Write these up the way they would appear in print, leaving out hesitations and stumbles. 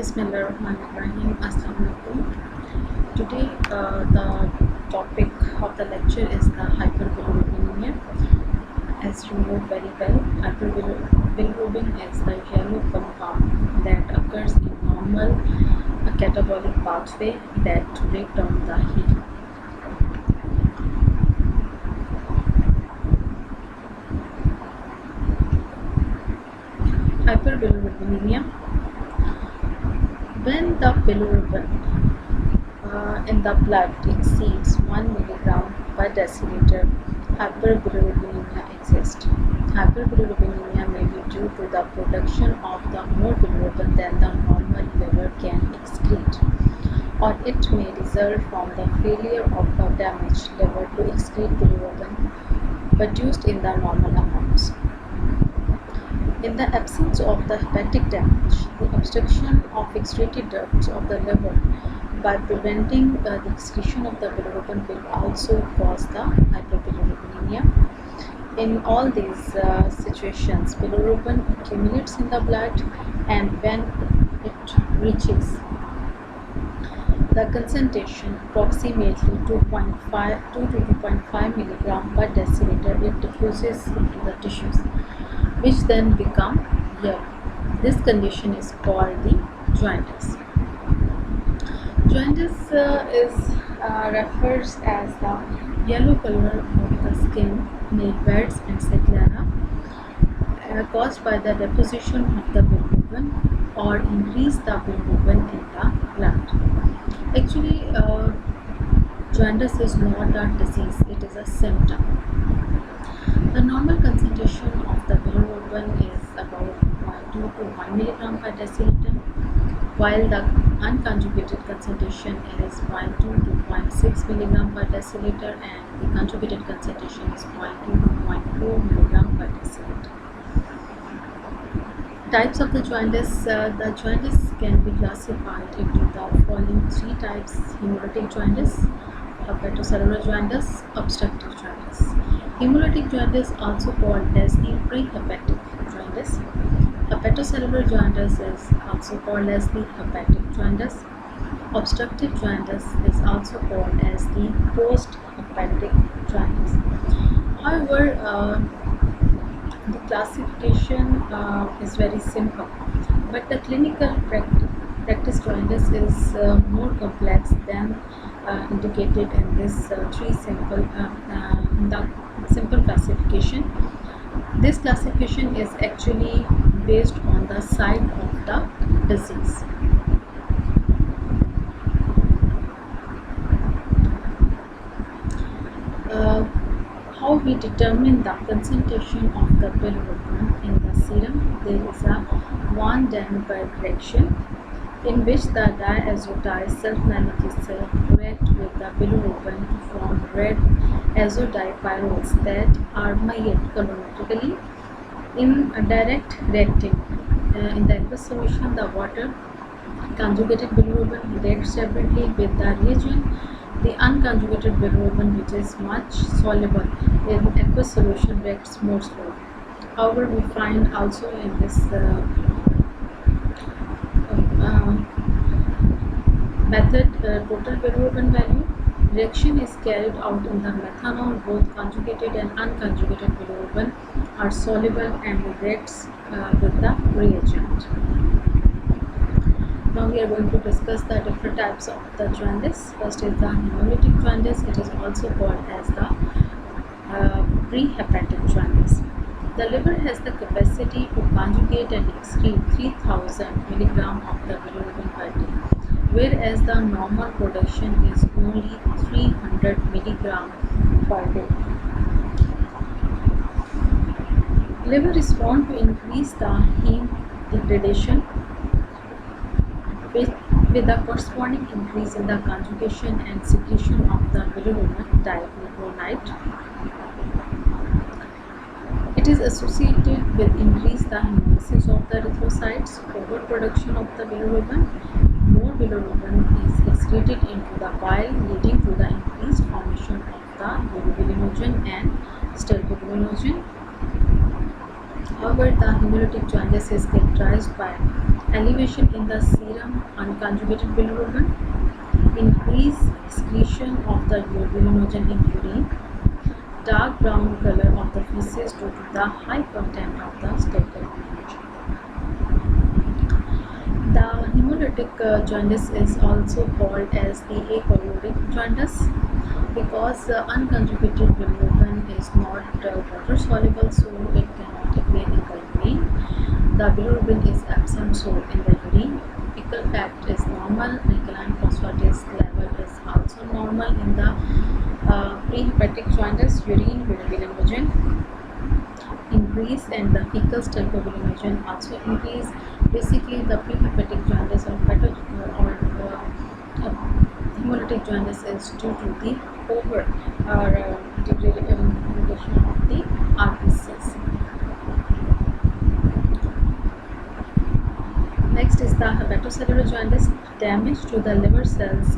Bismillahirrahmanirrahim. Assalamualaikum. Today the topic of the lecture is the hyperbilirubinemia. As you know very well, hyperbilirubin is the yellow compound that occurs in normal catabolic pathway that break down the heat. Hyperbilirubinemia. When the bilirubin in the blood exceeds 1 milligram per deciliter, hyperbilirubinemia exists. Hyperbilirubinemia may be due to the production of the more bilirubin than the normal liver can excrete, or it may result from the failure of the damaged liver to excrete bilirubin produced in the normal amounts. In the absence of the hepatic damage, the obstruction of excreted ducts of the liver by preventing the excretion of the bilirubin will also cause the hyperbilirubinemia. In all these situations, bilirubin accumulates in the blood, and when it reaches the concentration approximately 2.5 to 2.5 milligram per deciliter, it diffuses into the tissues, which then become yellow. This condition is called the jaundice. Jaundice refers as the yellow color of the skin, nail beds and sclera caused by the deposition of the bilirubin or increase the bilirubin in the blood. Actually, jaundice is not a disease, it is a symptom. The normal concentration of the bilirubin is about 0.2 to 1 milligram per deciliter, while the unconjugated concentration is 0.2 to 0.6 milligram per deciliter, and the conjugated concentration is 0.2 to 0.4 milligram per deciliter. Types of the jaundice. The jaundice can be classified into the following three types: hemolytic jaundice, hepatocellular jaundice, obstructive jaundice. Hemolytic jaundice, also called as the pre-hepatic jaundice. Hepatocellular jaundice is also called as the hepatic jaundice. Obstructive jaundice is also called as the post-hepatic jaundice. However, the classification is very simple, but the clinical practice jaundice is more complex than indicated in this in the simple classification. This classification is actually based on the site of the disease. How we determine the concentration of the bilirubin in the serum? There is a Van Denberg reaction in which the diazotized sulfonic acid react with the bilirubin to form red azodipyroles that are made colonotically. In a direct reacting, in the aqueous solution, the water conjugated bilirubin reacts separately with the reagent. The unconjugated bilirubin, which is much soluble in aqueous solution, reacts more slowly. However, we find also in this method total bilirubin value. Reaction is carried out in the methanol. Both conjugated and unconjugated bilirubin are soluble and reacts with the reagent. Now we are going to discuss the different types of the jaundice. First is the hemolytic jaundice. It is also called as the pre-hepatic jaundice. The liver has the capacity to conjugate and excrete 3000 milligram of the bilirubin per day, whereas the normal production is only 300 milligram per day. Liver responds to increase the heme degradation with a corresponding increase in the conjugation and secretion of the bilirubin digluconide. It is associated with increased the hemolysis of the erythrocytes, overproduction of the bilirubin. More bilirubin is excreted into the bile, leading to the increased formation of the urobilinogen and stercobilinogen. However, the hemolytic jaundice is characterized by elevation in the serum unconjugated bilirubin, increased excretion of the bilirubin in urine, dark brown color of the feces due to the high content of the staple bilirubin. The hemolytic jaundice is also called as the acholotic jaundice because the unconjugated bilirubin is not water soluble, so it cannot appear in the urine. The bilirubin is absent, so in the urine, fecal fat is normal, alkaline phosphatase level is also normal. In the prehepatic jaundice, urine bilirubin increase and the fecal bilirubin also increase. Basically, the prehepatic jaundice or hemolytic jaundice is due to the over degradation of the RBCs. Next is the hepatocellular jaundice. Damage to the liver cells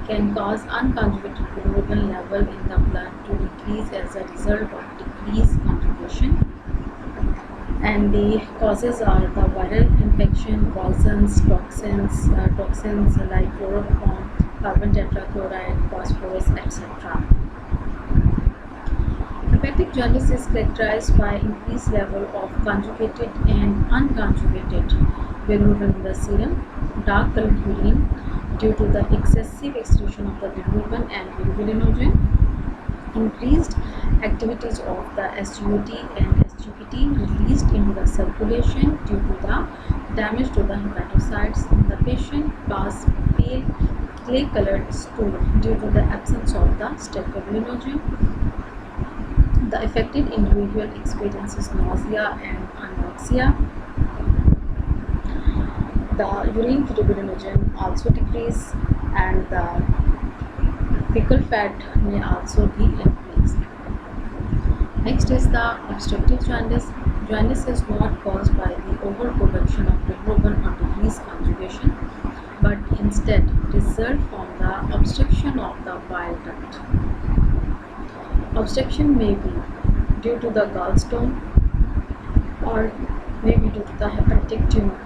can cause unconjugated bilirubin level in the blood to decrease as a result of decreased conjugation. And the causes are the viral infection, poisons, toxins like chloroform, carbon tetrachloride, phosphorus, etc. Hepatic jaundice is characterized by increased level of conjugated and unconjugated bilirubin in the serum, dark colored urine due to the excessive excretion of the bilirubin and bilirubinogen, increased activities of the SGOT and SGPT released into the circulation due to the damage to the hepatocytes. The patient pass pale clay-colored stool due to the absence of the stercobilinogen. The affected individual experiences nausea and anoxia. The urine bilirubinogen also decrease and the fecal fat may also be increased. Next is the obstructive jaundice. Jaundice is not caused by the overproduction of bilirubin or decreased conjugation, but instead result from the obstruction of the bile duct. Obstruction may be due to the gallstone or may be due to the hepatic tumor.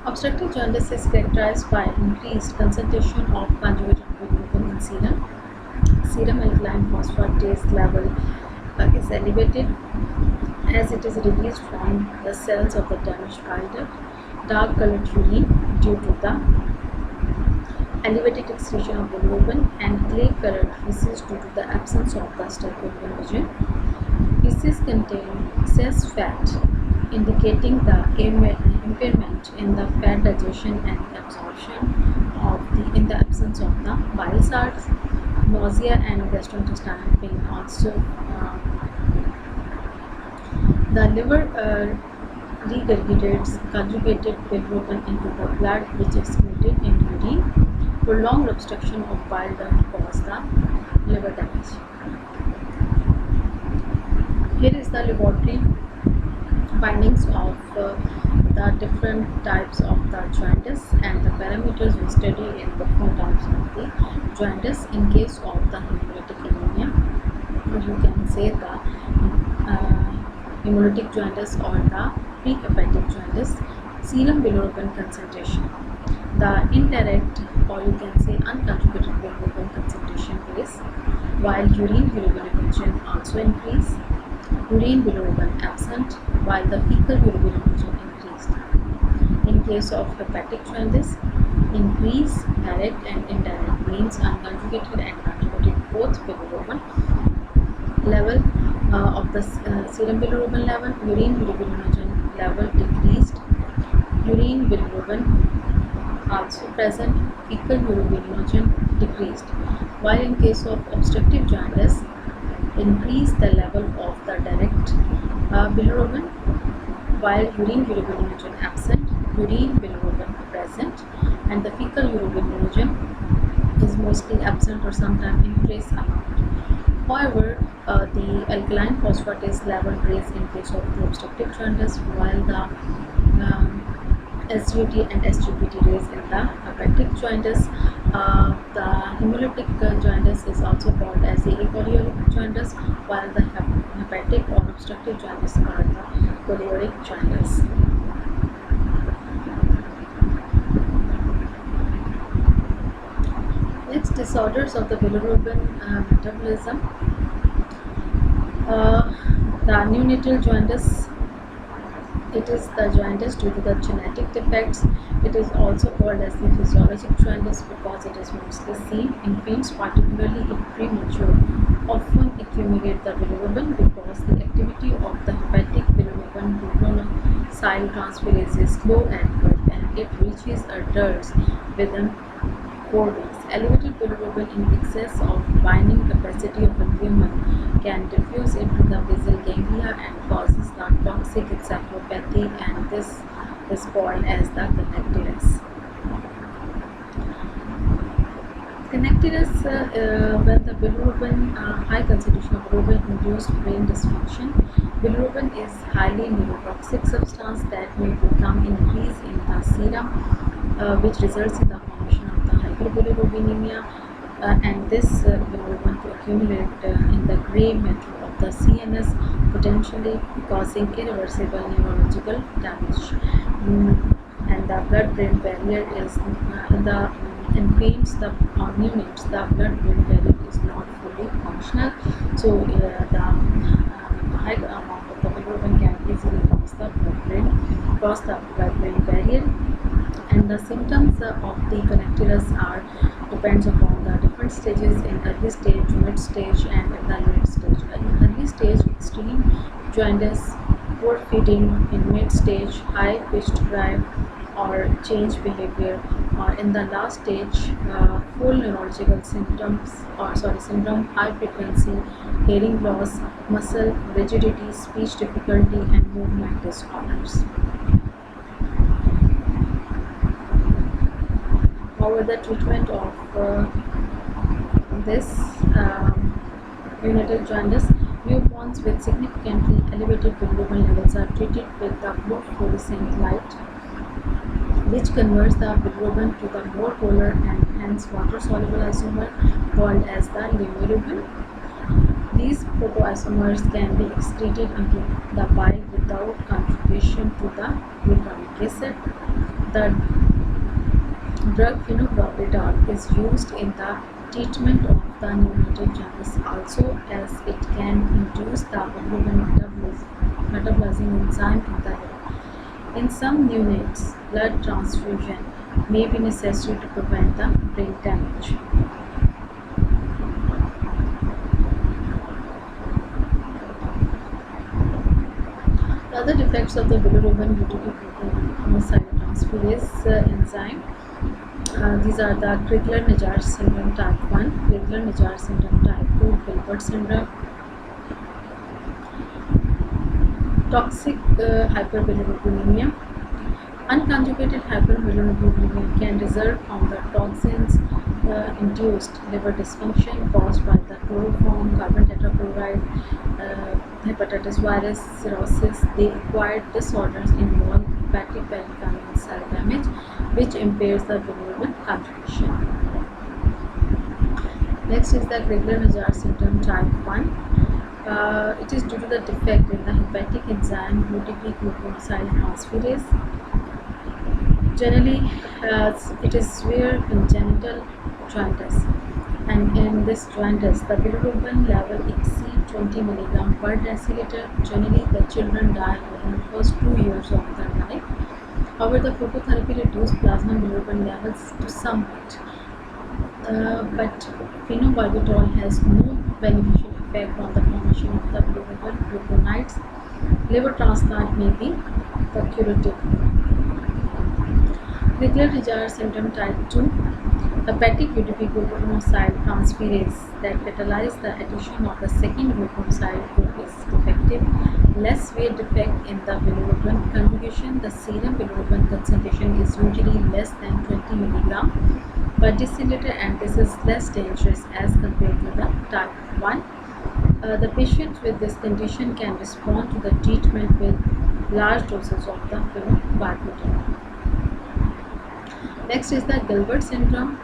Obstructive jaundice is characterized by increased concentration of conjugated bilirubin in serum. Serum alkaline phosphatase level is elevated as it is released from the cells of the damaged bile duct. Dark colored urine due to the elevated excretion of bilirubin and clay colored feces due to the absence of the stercobilinogen. Feces contain excess fat, indicating the impairment in the fat digestion and absorption in the absence of the bile salts. Nausea and gastrointestinal pain also. The liver regurgitates conjugated bilirubin into the blood, which is excreted in urine. Prolonged obstruction of bile duct causes the liver damage. Here is the laboratory findings of the different types of the jaundice and the parameters we study in different types of the jaundice. In case of the hemolytic anemia, you can say the hemolytic jaundice or the prehepatic jaundice. Serum bilirubin concentration, the indirect or you can say unconjugated bilirubin concentration raise, while urine bilirubin also increase. Urine bilirubin absent while the fecal bilirubin increased. In case of hepatic jaundice, increase direct and indirect means unconjugated and conjugated both bilirubin level of the serum bilirubin level. Urine bilirubin level decreased. Urine bilirubin also present. Fecal bilirubin decreased. While in case of obstructive jaundice, increase the level of the direct bilirubin, while urine bilirubin absent, urine bilirubin present, and the fecal bilirubin is mostly absent or sometimes in trace amount. However, the alkaline phosphatase level raised in case of the obstructive jaundice, while the SUT and SGPT rays in the hepatic jaundice. The hemolytic jaundice is also called as the bilirubic jaundice, while the hepatic or obstructive jaundice are the bilirubic jaundice. Next, disorders of the bilirubin metabolism. The neonatal jaundice. It is the jaundice due to the genetic defects. It is also called as the physiologic jaundice because it is mostly seen in infants, particularly if premature, often accumulate the bilirubin because the activity of the hepatic bilirubin-glucuronosyl transferase is slow at birth and it reaches adults within 4 weeks. Elevated bilirubin in excess of binding capacity of a human can diffuse into the basal ganglia and causes the toxic encephalopathy, and this is called as the connectedness. Connectedness, when the bilirubin, high concentration of bilirubin induced brain dysfunction. Bilirubin is highly neurotoxic substance that may become increased in the serum, which results in the formation of the hyperbilirubinemia, and this bilirubin to accumulate in the gray matter of the CNS, potentially causing irreversible neurological damage. And the blood-brain barrier is in infants, the neonates, the blood-brain barrier is not fully functional, so the high amount of the bilirubin can easily cross the blood-brain barrier. And the symptoms of the connectedness are depends upon the different stages in early stage, mid stage, and in the late stage. In early stage, extreme jaundice, poor feeding; in mid stage, high pitched cry or change behavior; or in the last stage, full neurological syndrome, high frequency hearing loss, muscle rigidity, speech difficulty, and movement disorders. However, the treatment of this neonatal jaundice, newborns with significantly elevated bilirubin levels are treated with the blue fluorescent light, which converts the bilirubin to the more polar and hence water-soluble isomer called as the limulubin. These photoisomers can be excreted into the bile without contribution to the gluconic acid. The drug phenobarbital is used in the treatment of the neonatal jaundice also, as it can induce the bilirubin metabolizing enzyme in the liver. In some neonates, blood transfusion may be necessary to prevent the brain damage. The other defects of the bilirubin UDP-GLUCURONOSYL transferase enzyme. These are the Crigler-Najjar syndrome type 1, Crigler-Najjar syndrome type 2, Gilbert's syndrome. Toxic hyperbilirubinemia. Unconjugated hyperbilirubinemia can result from the toxins induced liver dysfunction caused by the chloroform, carbon tetrachloride, hepatitis virus, cirrhosis. The acquired disorders involve hepatic peritoneal cell damage, which impairs the bilirubin conjugation. Next is the Crigler-Najjar syndrome type 1. It is due to the defect in the hepatic enzyme UDP-glucuronosyl transferase. Generally, it is severe congenital jaundice, and in this jaundice, the bilirubin level exceeds 20 mg per deciliter. Generally, the children die within the first 2 years of their life. However, the phototherapy reduced plasma bilirubin levels to somewhat, but phenobarbital has no beneficial effect on the formation of the bilirubin gluconides. Liver transplant may be the curative. Crigler-Najjar syndrome type 2. Hepatic UDP-glucuronosyl transferase that catalyzes the addition of the second glucoronosyl group is defective. Less weight defect in the bilirubin conjugation. The serum bilirubin concentration is usually less than 20 mg per deciliter, and this is less dangerous as compared to the type 1. The patient with this condition can respond to the treatment with large doses of the phenobarbital. Next is the Gilbert syndrome.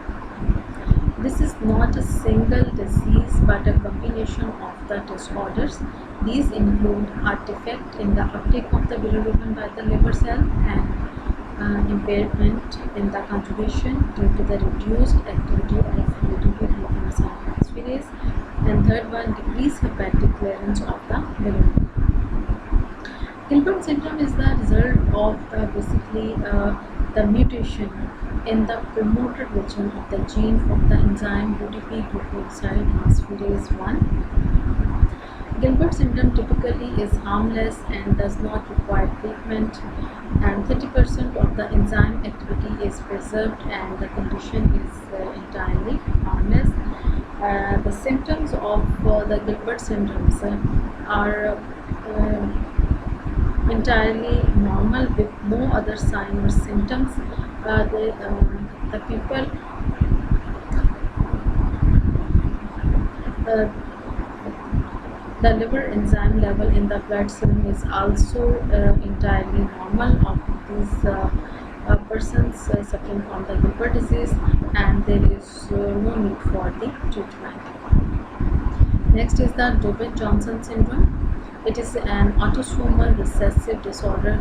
This is not a single disease but a combination of the disorders. These include a defect in the uptake of the bilirubin by the liver cell and impairment in the conjugation due to the reduced activity of UDP-GLUCURONOSYL transferase, and third one, decreased hepatic clearance of the bilirubin. Gilbert syndrome is the result of basically the mutation in the promoter region of the gene of the enzyme UDP-glucosyl transferase 1. Gilbert syndrome typically is harmless and does not require treatment, and 30% of the enzyme activity is preserved and the condition is entirely harmless. The symptoms of the Gilbert syndromes are entirely normal with no other sign or symptoms. The people the liver enzyme level in the blood serum is also entirely normal of these persons suffering from the Gilbert disease, and there is no need for the treatment. Next is the DUBIN-JOHNSON syndrome. It is an autosomal recessive disorder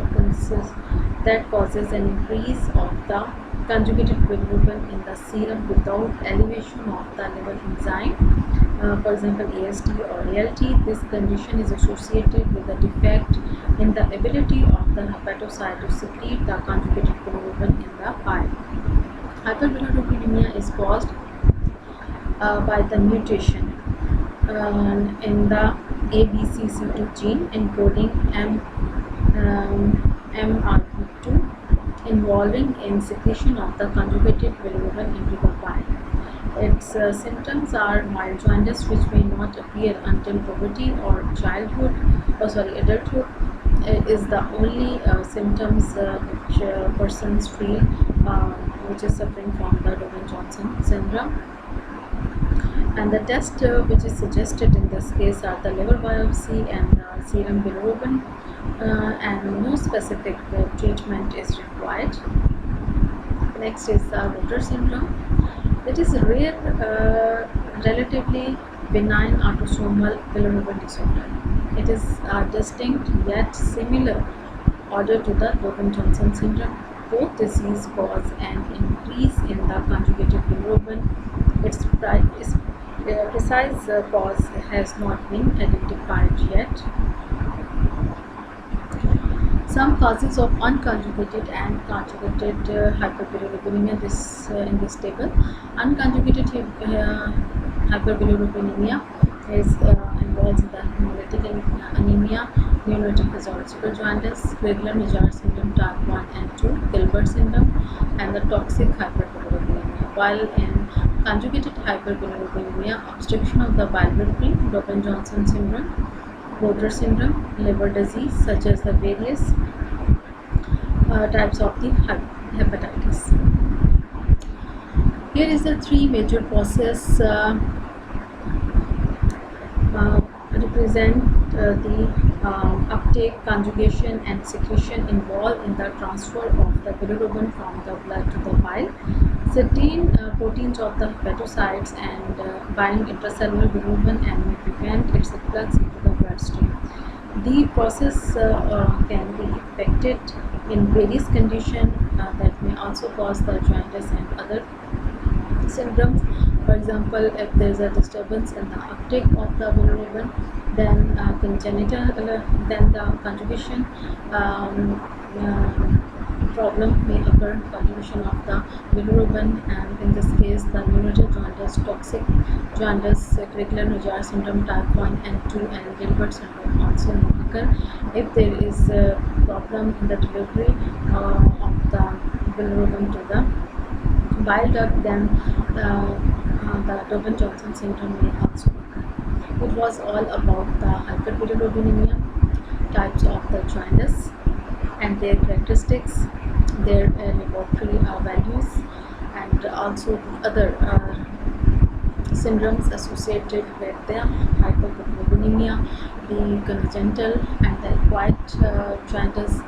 that causes an increase of the conjugated bilirubin in the serum without elevation of the liver enzyme, for example AST or ALT. This condition is associated with a defect in the ability of the hepatocyte to secrete the conjugated bilirubin in the bile. Hyperbilirubinemia is caused by the mutation in the ABCC2 gene encoding MRP2, involving in secretion of the conjugated bilirubin into the bile. Its symptoms are mild jaundice, which may not appear until puberty or adulthood. Is the only symptoms which persons feel which is suffering from the DUBIN-JOHNSON syndrome. And the test which is suggested in this case are the liver biopsy and serum bilirubin, and no specific treatment is required. Next is the Rotor syndrome. It is a rare, relatively benign autosomal bilirubin disorder. It is distinct yet similar order to the DUBIN-JOHNSON syndrome. Both diseases cause an increase in the conjugated bilirubin. Its precise cause has not been identified yet. Some causes of unconjugated and conjugated hyperbilirubinemia in this table. Unconjugated hyperbilirubinemia is involves the hemolytic anemia, neonatal physiological jaundice, Crigler-Najjar syndrome type 1 and 2, Gilbert syndrome, and the toxic hyperbilirubinemia. While in conjugated hyperbilirubinemia, obstruction of the bilirubin, DUBIN-JOHNSON syndrome, Rotor syndrome, liver disease such as the various types of the hepatitis. Here is the three major process represent the uptake, conjugation and secretion involved in the transfer of the bilirubin from the blood to the bile. Certain proteins of the hepatocytes and bind intracellular bilirubin and may prevent its efflux into the bloodstream. The process can be affected in various conditions that may also cause the jaundice and other syndromes. For example, if there is a disturbance in the uptake of the bilirubin, then then the conjugation problem may occur, conjugation of the bilirubin, and in this case the neonatal jaundice, toxic jaundice, Crigler-Najjar syndrome type 1 and 2, and Gilbert syndrome also may occur. If there is a problem in the delivery of the bilirubin to the bile duct, then the DUBIN-JOHNSON syndrome may also occur. It was all about the hyperbilirubinemia, types of the jaundice and their characteristics, their laboratory values, and also the other syndromes associated with the hyperbilirubinemia, the congenital and the acquired jaundice,